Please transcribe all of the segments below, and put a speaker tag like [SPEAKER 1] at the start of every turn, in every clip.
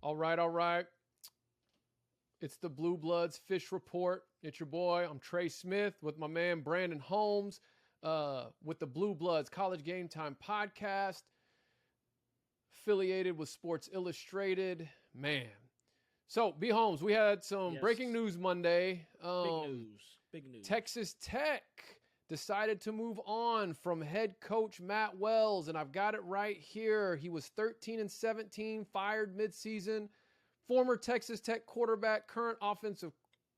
[SPEAKER 1] All right, all right. It's the Blue Bloods Fish Report. It's your boy. I'm Trey Smith with my man Brandon Holmes with the Blue Bloods College Game Time podcast, affiliated with Sports Illustrated. Man. So, B. Holmes, we had some breaking news Monday.
[SPEAKER 2] Big news.
[SPEAKER 1] Texas Tech decided to move on from head coach Matt Wells, and I've got it right here. He was 13-17, fired midseason. Former Texas Tech quarterback, current offensive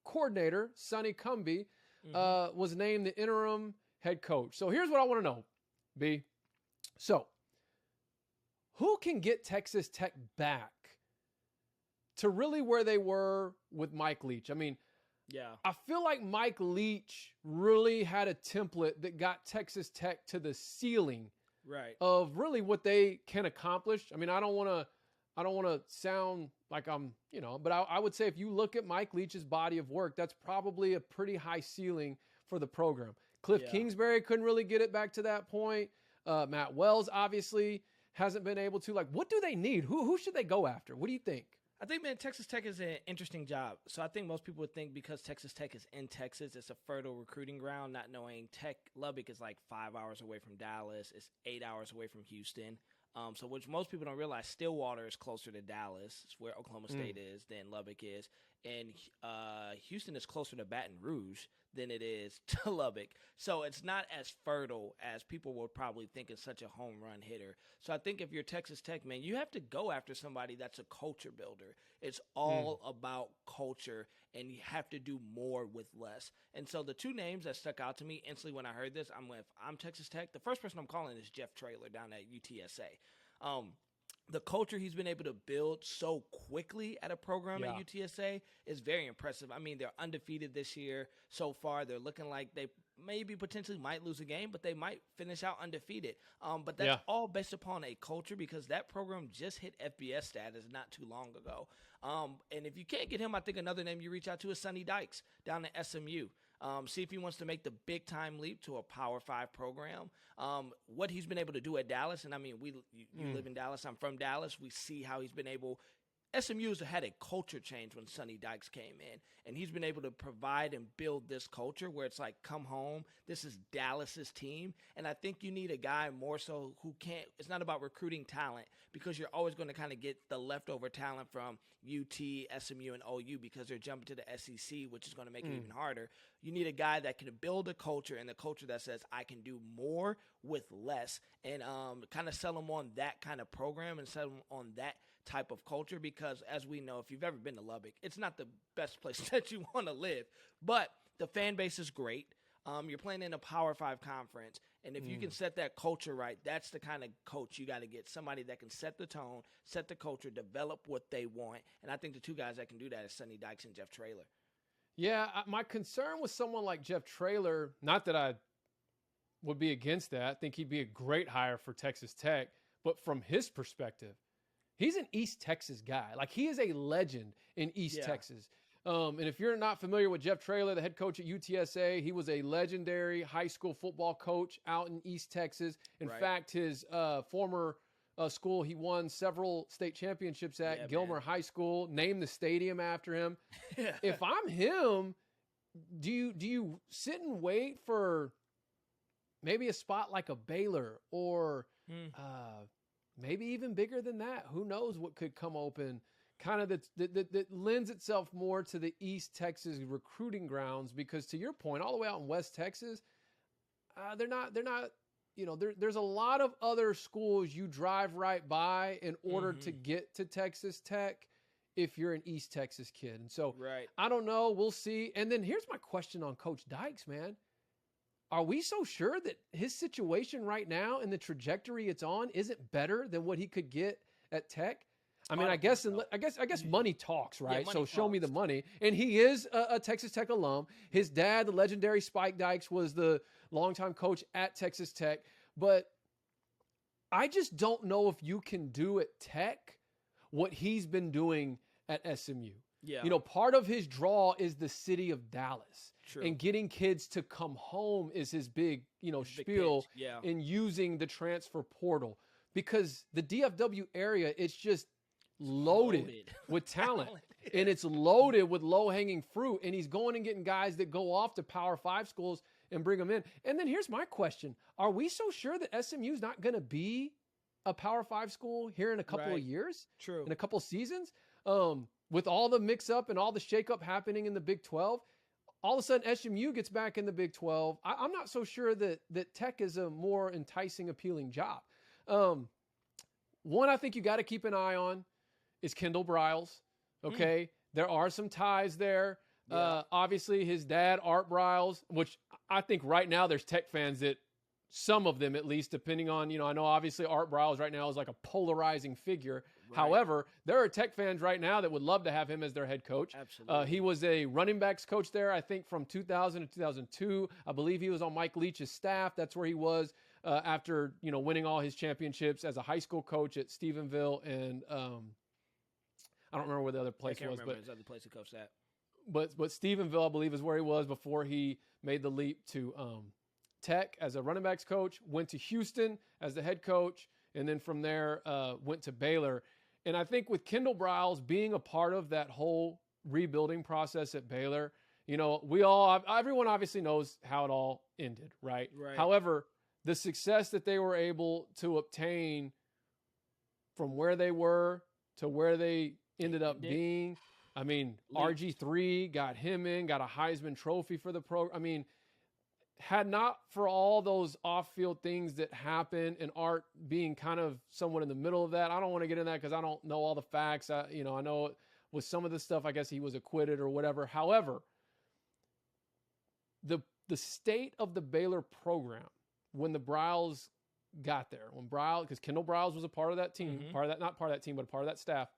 [SPEAKER 1] coordinator, Sonny Cumbie, was named the interim head coach. So here's what I want to know, B. So, who can get Texas Tech back to really where they were with Mike Leach? I mean, I feel like Mike Leach really had a template that got Texas Tech to the ceiling of really what they can accomplish. I mean, I don't want to sound like I'm, but I would say if you look at Mike Leach's body of work, that's probably a pretty high ceiling for the program. Cliff Kingsbury couldn't really get it back to that point. Matt Wells obviously hasn't been able to. Like, what do they need? Who should they go after? What do you think?
[SPEAKER 2] I think, man, Texas Tech is an interesting job. So I think most people would think because Texas Tech is in Texas, it's a fertile recruiting ground, not knowing Lubbock is like 5 hours away from Dallas. It's 8 hours away from Houston. So which most people don't realize, Stillwater is closer to Dallas. It's where Oklahoma State is than Lubbock is. And Houston is closer to Baton Rouge than it is to Lubbock. So it's not as fertile as people would probably think is such a home run hitter. So I think if you're Texas Tech, man, you have to go after somebody that's a culture builder. It's all about culture, and you have to do more with less. And so the two names that stuck out to me instantly when I heard this, I'm Texas Tech. The first person I'm calling is Jeff Traylor down at UTSA. The culture he's been able to build so quickly at a program at UTSA is very impressive. I mean, they're undefeated this year so far. They're looking like they maybe potentially might lose a game, but they might finish out undefeated. But that's all based upon a culture, because that program just hit FBS status not too long ago. And if you can't get him, I think another name you reach out to is Sonny Dykes down at SMU. See if he wants to make the big-time leap to a Power 5 program. What he's been able to do at Dallas, and I mean, you live in Dallas, I'm from Dallas. We see how he's been able – SMU's had a culture change when Sonny Dykes came in, and he's been able to provide and build this culture where it's like, come home, this is Dallas's team. And I think you need a guy more so who can't – it's not about recruiting talent, because you're always going to kind of get the leftover talent from UT, SMU, and OU because they're jumping to the SEC, which is going to make it even harder. You need a guy that can build a culture, and the culture that says, I can do more with less, and kind of sell them on that kind of program and sell them on that type of culture, because as we know, if you've ever been to Lubbock, it's not the best place that you want to live, but the fan base is great. You're playing in a Power 5 conference, and if you can set that culture right, that's the kind of coach you got to get, somebody that can set the tone, set the culture, develop what they want, and I think the two guys that can do that is Sonny Dykes and Jeff Traylor.
[SPEAKER 1] Yeah, my concern with someone like Jeff Traylor, not that I would be against that, I think he'd be a great hire for Texas Tech, but from his perspective, he's an East Texas guy. Like, he is a legend in East Texas. And if you're not familiar with Jeff Traylor, the head coach at UTSA, he was a legendary high school football coach out in East Texas. In fact, his former school he won several state championships at, Gilmer High School, named the stadium after him. If I'm him, do you sit and wait for maybe a spot like a Baylor or maybe even bigger than that? Who knows what could come open, kind of that lends itself more to the East Texas recruiting grounds, because to your point, all the way out in West Texas, they're not, there's a lot of other schools you drive right by in order to get to Texas Tech if you're an East Texas kid. And so I don't know, we'll see. And then here's my question on Coach Dykes, man. Are we so sure that his situation right now and the trajectory it's on isn't better than what he could get at Tech? I mean, I guess money talks, right?
[SPEAKER 2] Yeah, money
[SPEAKER 1] so show
[SPEAKER 2] talks.
[SPEAKER 1] me the money. And he is a Texas Tech alum. His dad, the legendary Spike Dykes, was the longtime coach at Texas Tech. But I just don't know if you can do at Tech what he's been doing at SMU.
[SPEAKER 2] Yeah.
[SPEAKER 1] Part of his draw is the city of Dallas.
[SPEAKER 2] True.
[SPEAKER 1] And getting kids to come home is his big, spiel in using the transfer portal. Because the DFW area, it's just loaded with talent. And it's loaded with low-hanging fruit. And he's going and getting guys that go off to Power 5 schools and bring them in. And then here's my question. Are we so sure that SMU is not going to be a Power 5 school here in a couple of years?
[SPEAKER 2] True.
[SPEAKER 1] In a couple of seasons? With all the mix-up and all the shake-up happening in the Big 12, all of a sudden SMU gets back in the Big 12. I'm not so sure that Tech is a more enticing, appealing job. One I think you got to keep an eye on is Kendall Briles. Okay. There are some ties there. Yeah. Obviously his dad, Art Briles, which I think right now there's Tech fans that, some of them at least, depending on, I know obviously Art Briles right now is like a polarizing figure. Right. However, there are Tech fans right now that would love to have him as their head coach.
[SPEAKER 2] Absolutely.
[SPEAKER 1] He was a running backs coach there, I think from 2000 to 2002. I believe he was on Mike Leach's staff. That's where he was after, winning all his championships as a high school coach at Stephenville and, I don't remember where the other place was, but
[SPEAKER 2] his other place to coach that.
[SPEAKER 1] But Stephenville, I believe, is where he was before he made the leap to Tech as a running backs coach. Went to Houston as the head coach, and then from there went to Baylor. And I think with Kendall Briles being a part of that whole rebuilding process at Baylor, everyone obviously knows how it all ended, right? However, the success that they were able to obtain from where they were to where they ended up being. I mean, RG3 got him in, got a Heisman Trophy for the program. I mean, had not for all those off-field things that happened and Art being kind of somewhat in the middle of that, I don't want to get in that because I don't know all the facts. I know with some of the stuff, I guess he was acquitted or whatever. However, the state of the Baylor program when the Briles got there, because Kendall Briles was a part of that team, not part of that team, but a part of that staff.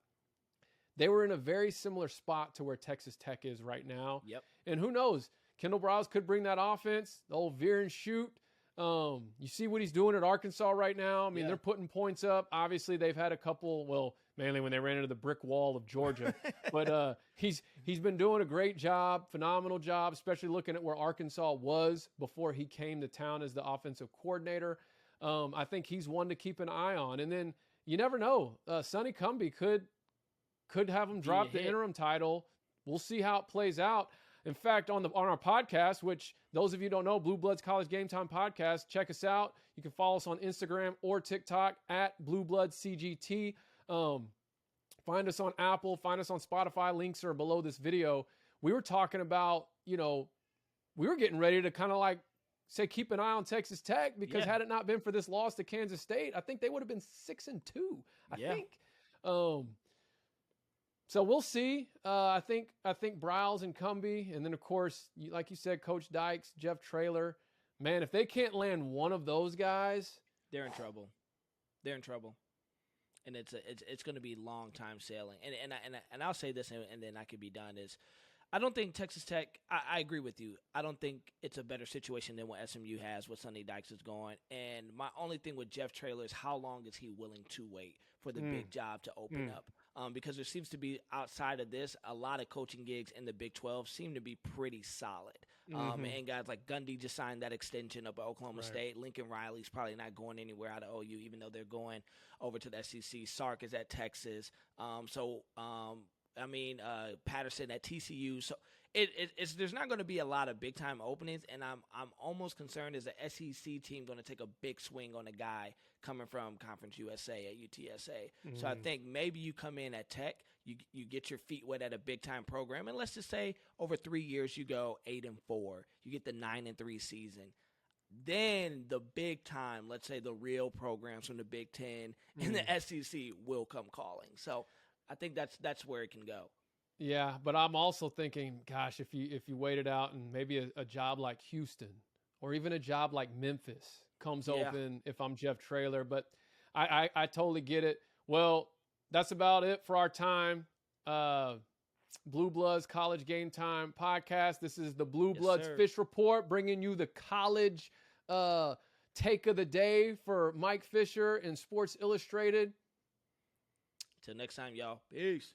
[SPEAKER 1] They were in a very similar spot to where Texas Tech is right now.
[SPEAKER 2] Yep.
[SPEAKER 1] And who knows? Kendall Briles could bring that offense, the old veer and shoot. You see what he's doing at Arkansas right now. I mean, they're putting points up. Obviously, they've had a couple, mainly when they ran into the brick wall of Georgia. But he's been doing a great job, phenomenal job, especially looking at where Arkansas was before he came to town as the offensive coordinator. I think he's one to keep an eye on. And then you never know. Sonny Cumbie could have him drop the interim title. We'll see how it plays out. In fact, on our podcast, which those of you who don't know, Blue Bloods College Game Time Podcast, check us out. You can follow us on Instagram or TikTok at Blue Bloods CGT. Find us on Apple, find us on Spotify. Links are below this video. We were talking about, we were getting ready to kind of like say keep an eye on Texas Tech because had it not been for this loss to Kansas State, I think they would have been 6-2. I think. So we'll see. I think Briles and Cumbie, and then of course, like you said, Coach Dykes, Jeff Traylor. Man, if they can't land one of those guys,
[SPEAKER 2] they're in trouble. They're in trouble, and it's going to be long time sailing. And I'll say this, and then I could be done. Is I don't think Texas Tech. I agree with you. I don't think it's a better situation than what SMU has. What Sonny Dykes is going. And my only thing with Jeff Traylor is how long is he willing to wait for the big job to open up? Because there seems to be, outside of this, a lot of coaching gigs in the Big 12 seem to be pretty solid. And guys like Gundy just signed that extension up at Oklahoma State. Lincoln Riley's probably not going anywhere out of OU, even though they're going over to the SEC. Sark is at Texas. Patterson at TCU. So there's not going to be a lot of big time openings, and I'm almost concerned is the SEC team going to take a big swing on a guy coming from Conference USA at UTSA. So I think maybe you come in at Tech, you get your feet wet at a big time program, and let's just say over 3 years you go 8-4, you get the 9-3 season. Then the big time, let's say the real programs from the Big Ten and the SEC will come calling. So I think that's where it can go.
[SPEAKER 1] Yeah, but I'm also thinking, gosh, if you wait it out and maybe a job like Houston or even a job like Memphis comes open if I'm Jeff Traylor. But I totally get it. Well, that's about it for our time. Blue Bloods College Game Time Podcast. This is the Blue Bloods Fish Report, bringing you the college take of the day for Mike Fisher and Sports Illustrated.
[SPEAKER 2] Till next time, y'all. Peace.